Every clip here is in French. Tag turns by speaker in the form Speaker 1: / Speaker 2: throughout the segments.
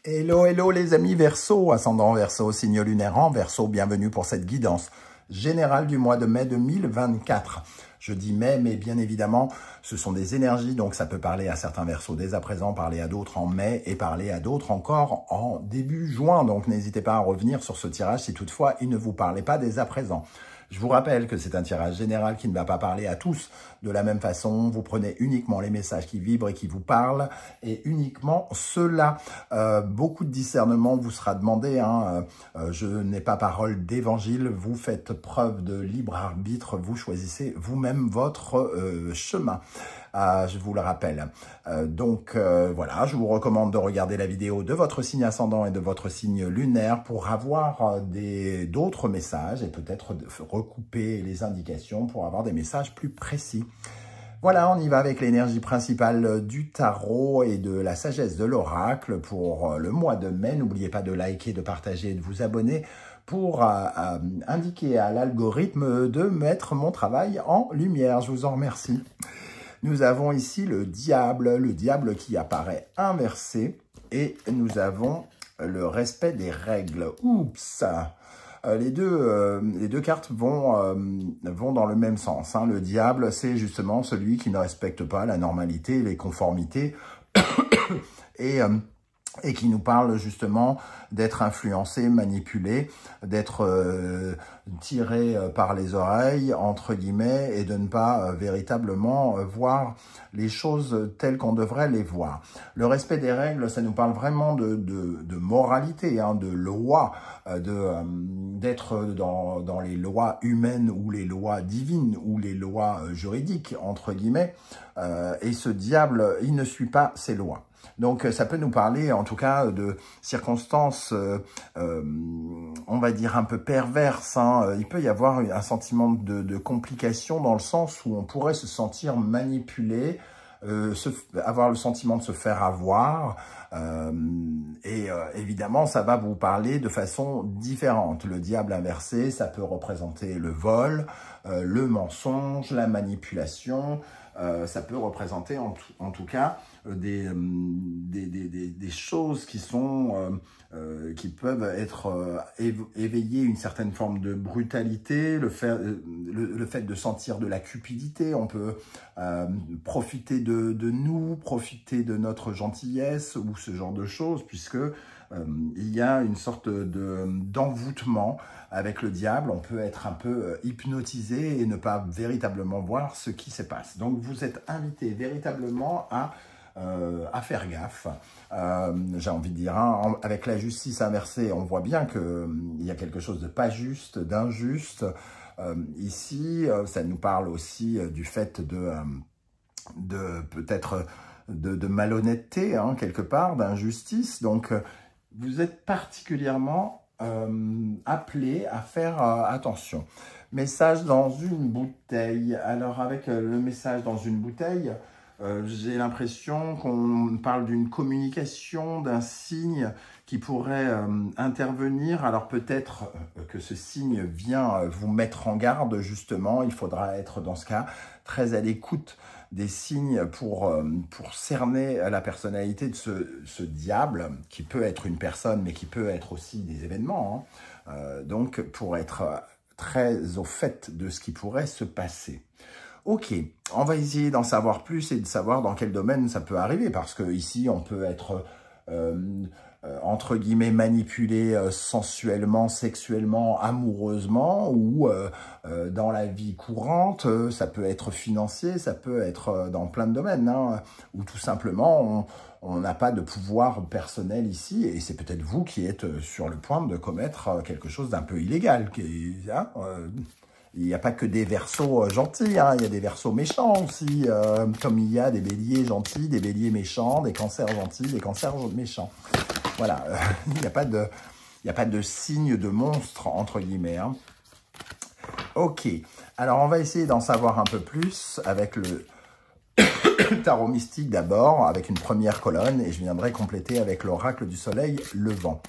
Speaker 1: Hello, hello les amis Verseau, ascendant Verseau, signe lunaire en Verseau, bienvenue pour cette guidance générale du mois de mai 2024. Je dis mai, mais bien évidemment, ce sont des énergies, donc ça peut parler à certains Verseaux dès à présent, parler à d'autres en mai et parler à d'autres encore en début juin. Donc n'hésitez pas à revenir sur ce tirage si toutefois il ne vous parlait pas dès à présent. Je vous rappelle que c'est un tirage général qui ne va pas parler à tous de la même façon. Vous prenez uniquement les messages qui vibrent et qui vous parlent et uniquement ceux-là. Beaucoup de discernement vous sera demandé. Je n'ai pas parole d'évangile. Vous faites preuve de libre arbitre. Vous choisissez vous-même votre chemin. Je vous le rappelle. Voilà, je vous recommande de regarder la vidéo de votre signe ascendant et de votre signe lunaire pour avoir d'autres messages et peut-être recouper les indications pour avoir des messages plus précis. Voilà, on y va avec l'énergie principale du tarot et de la sagesse de l'oracle pour le mois de mai. N'oubliez pas de liker, de partager et de vous abonner pour indiquer à l'algorithme de mettre mon travail en lumière. Je vous en remercie. Nous avons ici le diable qui apparaît inversé et nous avons le respect des règles. Oups! Les deux cartes vont dans le même sens. Le diable, c'est justement celui qui ne respecte pas la normalité, les conformités et qui nous parle justement d'être influencé, manipulé, d'être tiré par les oreilles, entre guillemets, et de ne pas véritablement voir les choses telles qu'on devrait les voir. Le respect des règles, ça nous parle vraiment de moralité, de loi, d'être dans les lois humaines ou les lois divines ou les lois juridiques, entre guillemets. Et ce diable, il ne suit pas ces lois. Donc, ça peut nous parler, en tout cas, de circonstances, on va dire, un peu perverses. Il peut y avoir un sentiment de complication dans le sens où on pourrait se sentir manipulé, avoir le sentiment de se faire avoir. Évidemment, ça va vous parler de façon différente. Le diable inversé, ça peut représenter le vol, le mensonge, la manipulation. Ça peut représenter en tout cas des choses qui peuvent être éveiller une certaine forme de brutalité, le fait de sentir de la cupidité. On peut profiter de nous, profiter de notre gentillesse ou ce genre de choses, puisque il y a une sorte d'envoûtement avec le diable. On peut être un peu hypnotisé et ne pas véritablement voir ce qui se passe. Donc, vous êtes invité véritablement à faire gaffe. J'ai envie de dire, avec la justice inversée, on voit bien qu'il y a quelque chose de pas juste, d'injuste. Ici, ça nous parle aussi du fait peut-être de malhonnêteté, quelque part, d'injustice. Donc, vous êtes particulièrement appelé à faire attention. Message dans une bouteille. Alors, avec le message dans une bouteille, j'ai l'impression qu'on parle d'une communication, d'un signe qui pourrait intervenir. Alors peut-être que ce signe vient vous mettre en garde, justement. Il faudra être dans ce cas très à l'écoute des signes pour cerner la personnalité de ce diable, qui peut être une personne, mais qui peut être aussi des événements. Donc pour être très au fait de ce qui pourrait se passer. Ok, on va essayer d'en savoir plus et de savoir dans quel domaine ça peut arriver, parce que ici on peut être entre guillemets manipulé sensuellement, sexuellement, amoureusement, ou dans la vie courante. Ça peut être financier, ça peut être dans plein de domaines, ou tout simplement on n'a pas de pouvoir personnel ici, et c'est peut-être vous qui êtes sur le point de commettre quelque chose d'un peu illégal. Il n'y a pas que des Verseaux gentils, il y a des Verseaux méchants aussi, comme il y a des béliers gentils, des béliers méchants, des cancers gentils, des cancers méchants. Voilà, il n'y a pas de signe de monstre, entre guillemets. Ok, alors on va essayer d'en savoir un peu plus avec le tarot mystique d'abord, avec une première colonne, et je viendrai compléter avec l'oracle du soleil levant.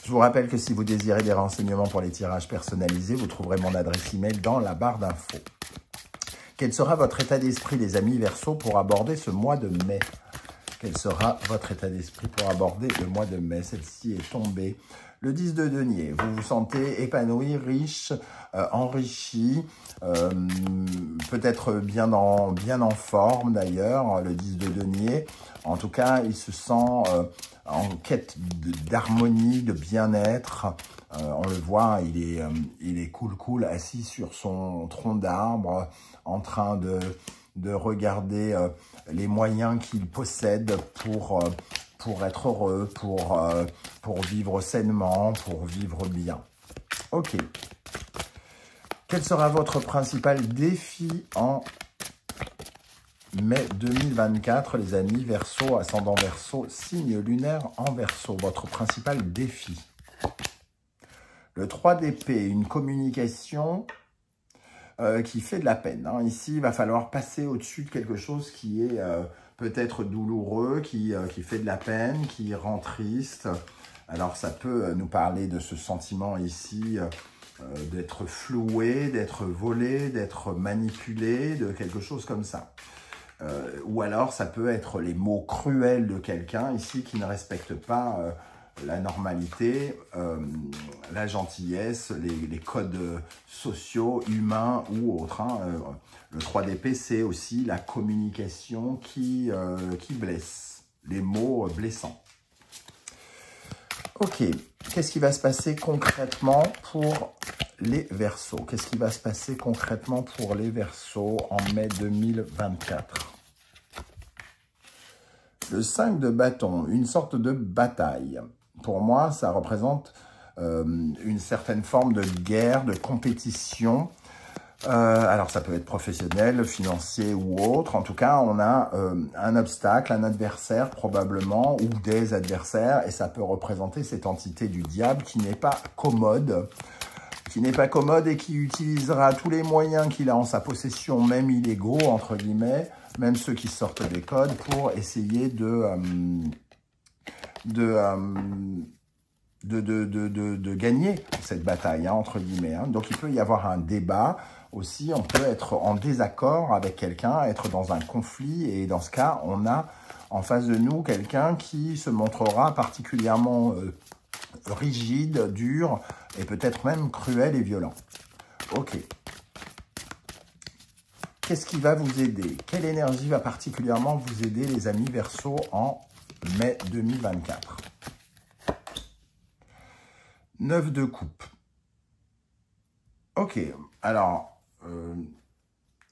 Speaker 1: Je vous rappelle que si vous désirez des renseignements pour les tirages personnalisés, vous trouverez mon adresse email dans la barre d'infos. Quel sera votre état d'esprit, les amis Verseaux, pour aborder ce mois de mai? Quel sera votre état d'esprit pour aborder le mois de mai? Celle-ci est tombée. Le 10 de denier, vous vous sentez épanoui, riche, enrichi, peut-être bien en forme d'ailleurs, le 10 de denier. En tout cas, il se sent en quête d'harmonie, de bien-être. On le voit, il est cool, assis sur son tronc d'arbre, en train de regarder les moyens qu'il possède pour être heureux, pour vivre sainement, pour vivre bien. Ok. Quel sera votre principal défi en mai 2024, les amis? Verseau, ascendant Verseau, signe lunaire en Verseau. Votre principal défi. Le 3 d'épée, une communication qui fait de la peine. Hein. Ici, il va falloir passer au-dessus de quelque chose qui est peut-être douloureux, qui fait de la peine, qui rend triste. Alors, ça peut nous parler de ce sentiment ici d'être floué, d'être volé, d'être manipulé, de quelque chose comme ça. Ou alors, ça peut être les mots cruels de quelqu'un ici qui ne respecte pas la normalité, la gentillesse, les codes sociaux, humains ou autres. Hein. Le 3 d'épée, c'est aussi la communication qui blesse, les mots blessants. Ok, qu'est-ce qui va se passer concrètement pour les Verseaux? Qu'est-ce qui va se passer concrètement pour les Verseaux en mai 2024? Le 5 de bâton, une sorte de bataille. Pour moi, ça représente une certaine forme de guerre, de compétition. Alors, ça peut être professionnel, financier ou autre. En tout cas, on a un obstacle, un adversaire probablement, ou des adversaires. Et ça peut représenter cette entité du diable qui n'est pas commode. Et qui utilisera tous les moyens qu'il a en sa possession, même illégaux, entre guillemets, même ceux qui sortent des codes, pour essayer de gagner cette bataille, hein, entre guillemets. Hein. Donc, il peut y avoir un débat aussi. On peut être en désaccord avec quelqu'un, être dans un conflit. Et dans ce cas, on a en face de nous quelqu'un qui se montrera particulièrement rigide, dur et peut-être même cruel et violent. Ok. Qu'est-ce qui va vous aider? Quelle énergie va particulièrement vous aider, les amis Verseau, en mai 2024? 9 de coupe. Ok. Alors,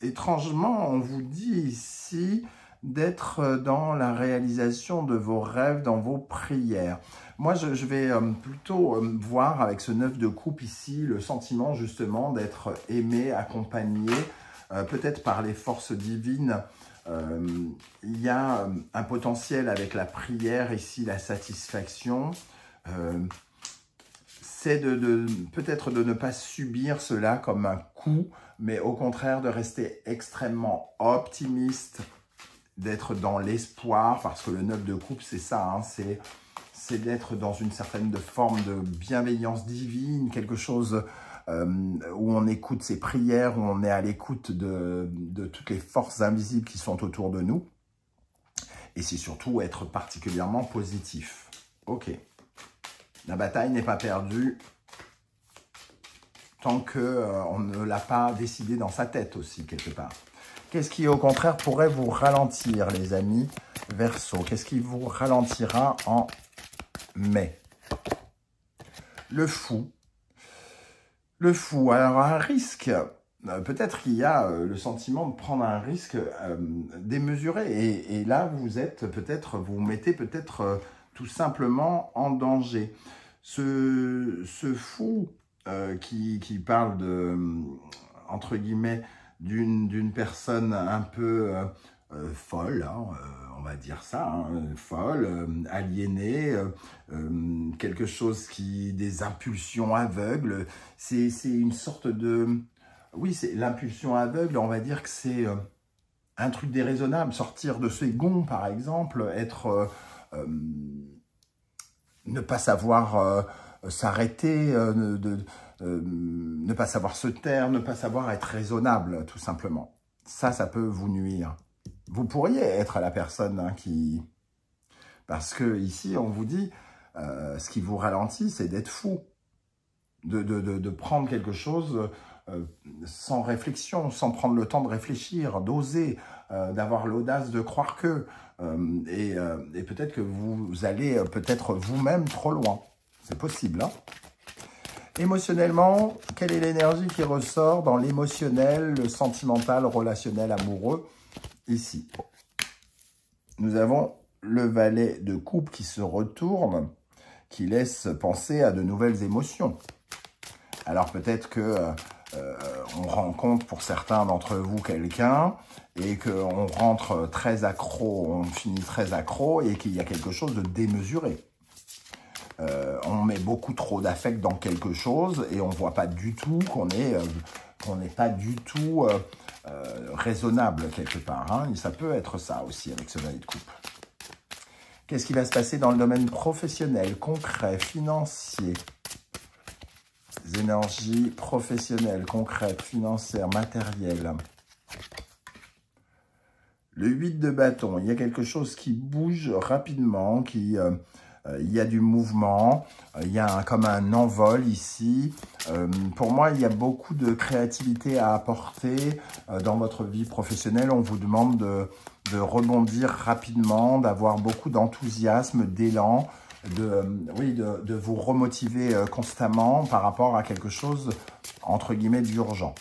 Speaker 1: étrangement, on vous dit ici d'être dans la réalisation de vos rêves, dans vos prières. Moi, je vais plutôt voir avec ce 9 de coupe ici le sentiment justement d'être aimé, accompagné, peut-être par les forces divines. Il y a un potentiel avec la prière ici, la satisfaction. C'est peut-être de ne pas subir cela comme un coup, mais au contraire de rester extrêmement optimiste, d'être dans l'espoir, parce que le 9 de coupe, c'est ça, hein, c'est d'être dans une certaine forme de bienveillance divine, quelque chose où on écoute ses prières, où on est à l'écoute de toutes les forces invisibles qui sont autour de nous. Et c'est surtout être particulièrement positif. Ok. La bataille n'est pas perdue tant qu'on ne l'a pas décidé dans sa tête aussi, quelque part. Qu'est-ce qui, au contraire, pourrait vous ralentir, les amis Verseau? Qu'est-ce qui vous ralentira en mai? Le fou. Le fou. Alors, un risque. Peut-être qu'il y a le sentiment de prendre un risque démesuré. Et là, vous êtes peut-être, vous mettez peut-être tout simplement en danger. Ce fou qui parle de, entre guillemets, d'une personne un peu folle, hein, on va dire ça, hein, folle, aliénée, quelque chose des impulsions aveugles. C'est une sorte de... Oui, c'est l'impulsion aveugle, on va dire que c'est un truc déraisonnable. Sortir de ses gonds, par exemple, être... ne pas savoir s'arrêter, ne pas savoir se taire, ne pas savoir être raisonnable, tout simplement. Ça peut vous nuire. Vous pourriez être la personne hein, qui Parce que ici, on vous dit, ce qui vous ralentit, c'est d'être fou. De prendre quelque chose sans réflexion, sans prendre le temps de réfléchir, d'oser, d'avoir l'audace de croire que, et peut-être que vous allez peut-être vous-même trop loin. C'est possible, hein? Émotionnellement, quelle est l'énergie qui ressort dans l'émotionnel, le sentimental, relationnel, amoureux? Ici, nous avons le valet de coupe qui se retourne, qui laisse penser à de nouvelles émotions. Alors peut-être que on rencontre pour certains d'entre vous quelqu'un et qu'on rentre très accro, on finit très accro et qu'il y a quelque chose de démesuré. On met beaucoup trop d'affect dans quelque chose et on ne voit pas du tout qu'on n'est pas du tout raisonnable quelque part. Hein. Et ça peut être ça aussi avec ce valet de coupe. Qu'est-ce qui va se passer dans le domaine professionnel, concret, financier? Les énergies professionnelles, concrètes, financières, matérielles. Le 8 de bâton, il y a quelque chose qui bouge rapidement, il y a du mouvement, il y a comme un envol ici. Pour moi, il y a beaucoup de créativité à apporter dans votre vie professionnelle. On vous demande de rebondir rapidement, d'avoir beaucoup d'enthousiasme, d'élan, de vous remotiver constamment par rapport à quelque chose, entre guillemets, d'urgent.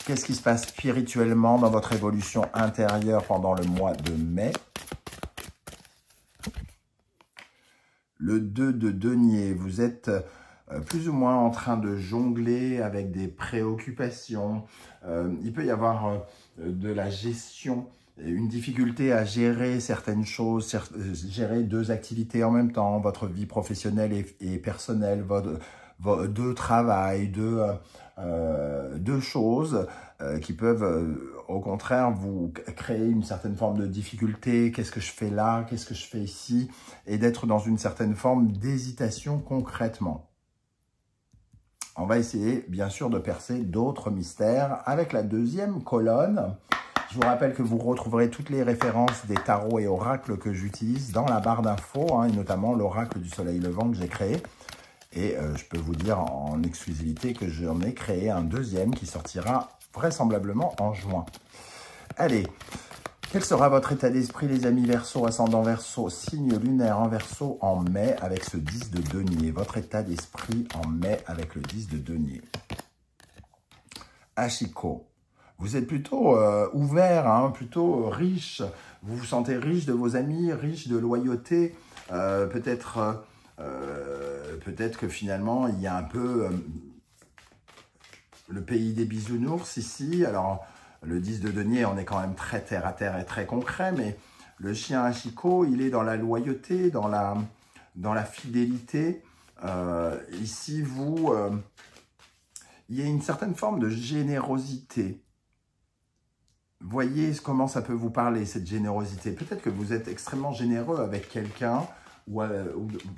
Speaker 1: Qu'est-ce qui se passe spirituellement dans votre évolution intérieure pendant le mois de mai? Le 2 de denier, vous êtes plus ou moins en train de jongler avec des préoccupations. Il peut y avoir de la gestion, une difficulté à gérer certaines choses, gérer deux activités en même temps, votre vie professionnelle et personnelle, deux travail, deux choses qui peuvent au contraire vous créer une certaine forme de difficulté. Qu'est-ce que je fais là? Qu'est-ce que je fais ici? Et d'être dans une certaine forme d'hésitation concrètement. On va essayer bien sûr de percer d'autres mystères avec la deuxième colonne. Je vous rappelle que vous retrouverez toutes les références des tarots et oracles que j'utilise dans la barre d'infos, hein, et notamment l'oracle du soleil levant que j'ai créé. Et je peux vous dire en exclusivité que j'en ai créé un deuxième qui sortira vraisemblablement en juin. Allez, quel sera votre état d'esprit les amis Verseau, ascendant Verseau, signe lunaire en Verseau en mai avec ce 10 de denier? Votre état d'esprit en mai avec le 10 de denier. Ashiko, vous êtes plutôt ouvert, hein, plutôt riche. Vous vous sentez riche de vos amis, riche de loyauté. Peut-être que finalement, il y a un peu le pays des bisounours ici. Alors, le 10 de denier, on est quand même très terre à terre et très concret, mais le chien Ashiko, il est dans la loyauté, dans la fidélité. Ici, il y a une certaine forme de générosité. Voyez comment ça peut vous parler, cette générosité. Peut-être que vous êtes extrêmement généreux avec quelqu'un ou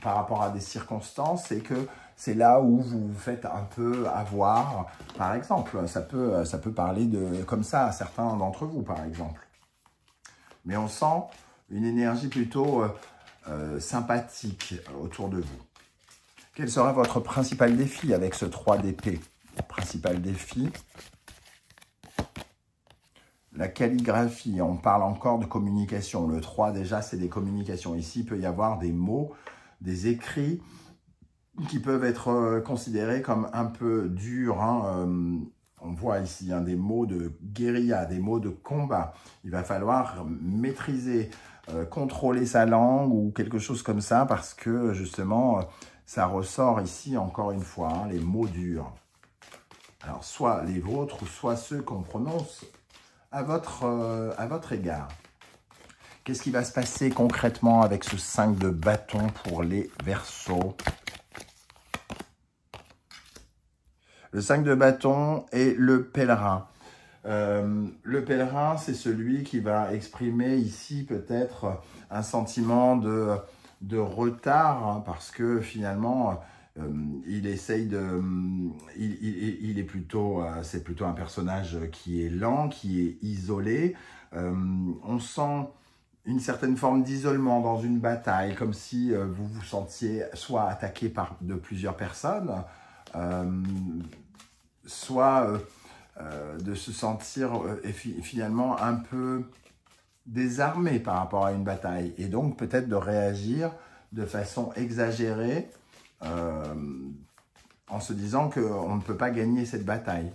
Speaker 1: par rapport à des circonstances et que c'est là où vous vous faites un peu avoir, par exemple. Ça peut parler comme ça à certains d'entre vous, par exemple. Mais on sent une énergie plutôt sympathique autour de vous. Quel sera votre principal défi avec ce 3 d'épée? Principal défi, la calligraphie, on parle encore de communication. Le 3, déjà, c'est des communications. Ici, il peut y avoir des mots, des écrits qui peuvent être considérés comme un peu durs. Hein. On voit ici des mots de guérilla, des mots de combat. Il va falloir maîtriser, contrôler sa langue ou quelque chose comme ça parce que, justement, ça ressort ici, encore une fois, hein, les mots durs. Alors, soit les vôtres, soit ceux qu'on prononce à votre égard. Qu'est-ce qui va se passer concrètement avec ce 5 de bâton pour les Verseaux? Le 5 de bâton et le pèlerin. Le pèlerin, c'est celui qui va exprimer ici peut-être un sentiment de retard, hein, parce que finalement, il essaye de... Il est plutôt... c'est plutôt un personnage qui est lent, qui est isolé. On sent une certaine forme d'isolement dans une bataille, comme si vous vous sentiez soit attaqué de plusieurs personnes, soit de se sentir finalement un peu désarmé par rapport à une bataille, et donc peut-être de réagir de façon exagérée en se disant qu'on ne peut pas gagner cette bataille.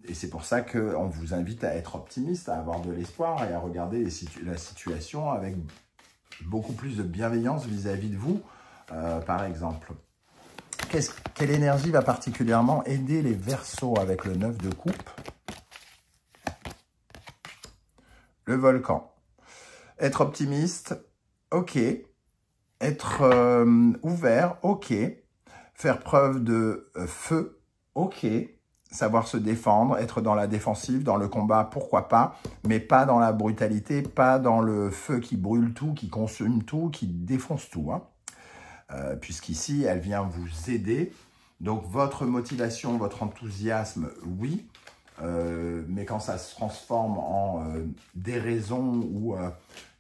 Speaker 1: Et c'est pour ça qu'on vous invite à être optimiste, à avoir de l'espoir et à regarder la situation avec beaucoup plus de bienveillance vis-à-vis de vous, par exemple. Quelle énergie va particulièrement aider les Verseaux avec le 9 de coupe? Le volcan. Être optimiste, ok. Être ouvert, ok. Faire preuve de feu, ok. Savoir se défendre, être dans la défensive, dans le combat, pourquoi pas, mais pas dans la brutalité, pas dans le feu qui brûle tout, qui consume tout, qui défonce tout. Hein. Puisqu'ici, elle vient vous aider. Donc, votre motivation, votre enthousiasme, oui. Mais quand ça se transforme en déraison ou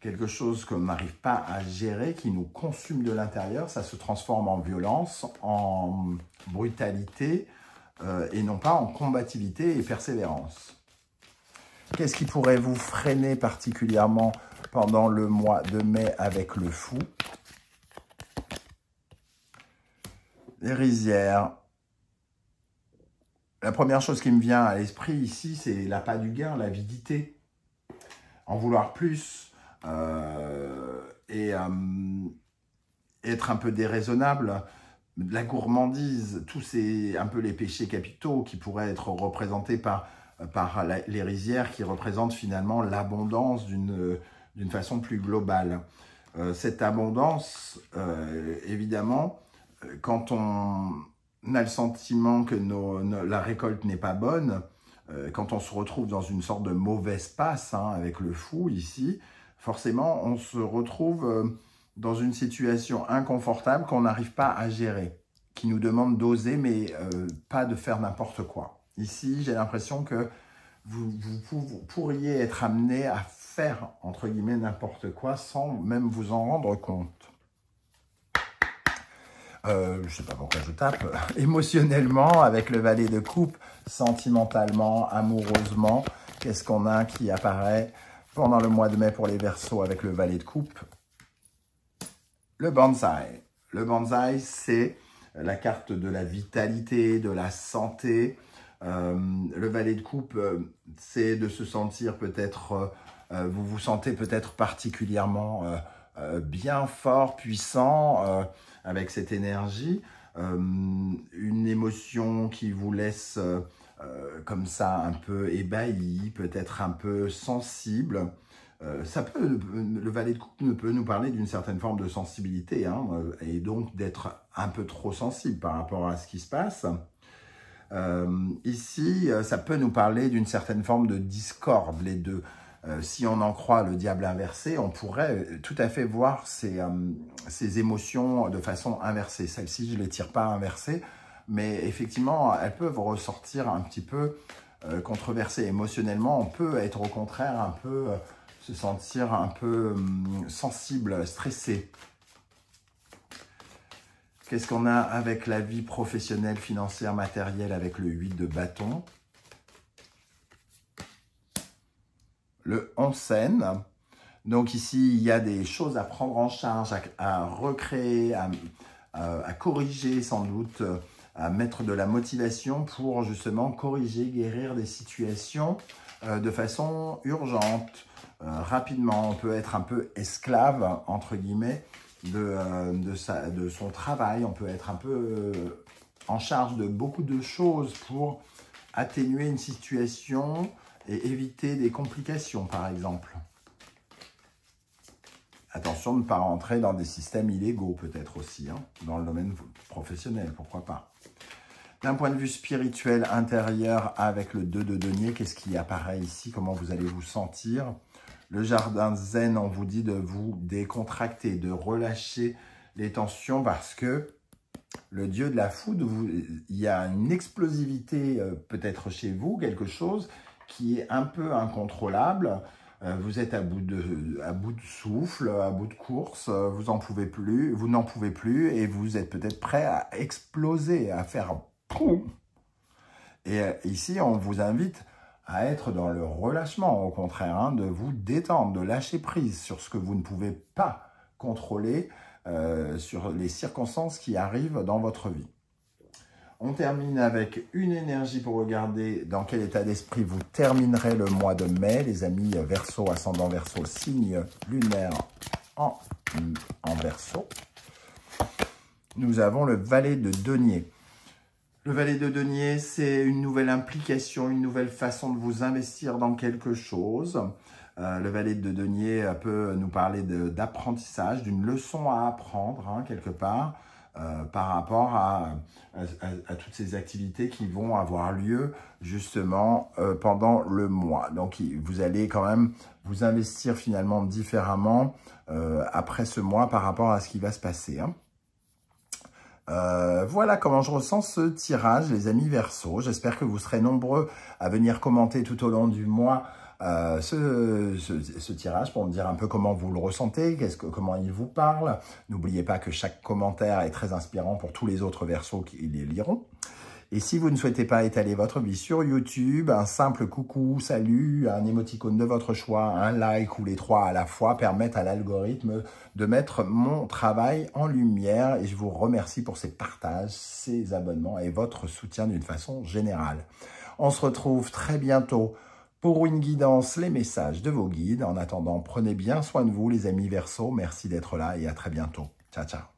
Speaker 1: quelque chose qu'on n'arrive pas à gérer, qui nous consume de l'intérieur, ça se transforme en violence, en brutalité, et non pas en combativité et persévérance. Qu'est-ce qui pourrait vous freiner particulièrement pendant le mois de mai avec le fou? Les rizières. La première chose qui me vient à l'esprit ici, c'est l'appât du gain, l'avidité. En vouloir plus et être un peu déraisonnable. La gourmandise, tous ces un peu les péchés capitaux qui pourraient être représentés par les rizières, qui représentent finalement l'abondance d'une façon plus globale. Cette abondance, évidemment, quand on a le sentiment que la récolte n'est pas bonne, quand on se retrouve dans une sorte de mauvaise passe, hein, avec le fou ici, forcément on se retrouve dans une situation inconfortable qu'on n'arrive pas à gérer, qui nous demande d'oser, mais pas de faire n'importe quoi. Ici, j'ai l'impression que vous pourriez être amené à faire, entre guillemets, n'importe quoi sans même vous en rendre compte. Je ne sais pas pourquoi je tape. Émotionnellement, avec le valet de coupe, sentimentalement, amoureusement, qu'est-ce qu'on a qui apparaît pendant le mois de mai pour les Verseaux avec le valet de coupe? Le bonsaï. Le bonsaï, c'est la carte de la vitalité, de la santé. Le valet de coupe, c'est de se sentir peut-être, vous vous sentez peut-être particulièrement bien fort, puissant, avec cette énergie. Une émotion qui vous laisse comme ça un peu ébahi, peut-être un peu sensible. Le valet de coupe peut nous parler d'une certaine forme de sensibilité, hein, et donc d'être un peu trop sensible par rapport à ce qui se passe. Ici, ça peut nous parler d'une certaine forme de discorde, les deux. Si on en croit le diable inversé, on pourrait tout à fait voir ces émotions de façon inversée. Celles-ci, je ne les tire pas inversées, mais effectivement, elles peuvent ressortir un petit peu controversées. Émotionnellement, on peut être au contraire un peu... se sentir un peu sensible, stressé. Qu'est-ce qu'on a avec la vie professionnelle, financière, matérielle, avec le 8 de bâton? Le onsen. Donc ici, il y a des choses à prendre en charge, à recréer, à corriger sans doute, à mettre de la motivation pour justement corriger, guérir des situations de façon urgente. Rapidement, on peut être un peu esclave, entre guillemets, de son travail. On peut être un peu en charge de beaucoup de choses pour atténuer une situation et éviter des complications, par exemple. Attention de ne pas rentrer dans des systèmes illégaux, peut-être aussi, hein, dans le domaine professionnel, pourquoi pas. D'un point de vue spirituel intérieur, avec le 2 de denier, qu'est-ce qui apparaît ici? Comment vous allez vous sentir? Le jardin zen, on vous dit de vous décontracter, de relâcher les tensions parce que le dieu de la foudre, il y a une explosivité peut-être chez vous, quelque chose qui est un peu incontrôlable. Vous êtes à bout de souffle, à bout de course, vous n'en pouvez plus et vous êtes peut-être prêt à exploser, à faire poum. Et ici, on vous invite à être dans le relâchement, au contraire, hein, de vous détendre, de lâcher prise sur ce que vous ne pouvez pas contrôler, sur les circonstances qui arrivent dans votre vie. On termine avec une énergie pour regarder dans quel état d'esprit vous terminerez le mois de mai, les amis Verseau, ascendant Verseau, signe lunaire en Verseau. Nous avons le valet de denier. Le valet de denier, c'est une nouvelle implication, une nouvelle façon de vous investir dans quelque chose. Le valet de denier peut nous parler d'apprentissage, d'une leçon à apprendre, hein, quelque part. Par rapport à toutes ces activités qui vont avoir lieu justement pendant le mois. Donc, vous allez quand même vous investir finalement différemment après ce mois par rapport à ce qui va se passer. Hein. Voilà comment je ressens ce tirage, les amis Verseau. J'espère que vous serez nombreux à venir commenter tout au long du mois ce tirage pour me dire un peu comment vous le ressentez, comment il vous parle. N'oubliez pas que chaque commentaire est très inspirant pour tous les autres Verseaux qui les liront. Et si vous ne souhaitez pas étaler votre vie sur YouTube, un simple coucou, salut, un émoticône de votre choix, un like ou les trois à la fois permettent à l'algorithme de mettre mon travail en lumière. Et je vous remercie pour ces partages, ces abonnements et votre soutien d'une façon générale. On se retrouve très bientôt pour une guidance, les messages de vos guides. En attendant, prenez bien soin de vous, les amis Verseau. Merci d'être là et à très bientôt. Ciao, ciao.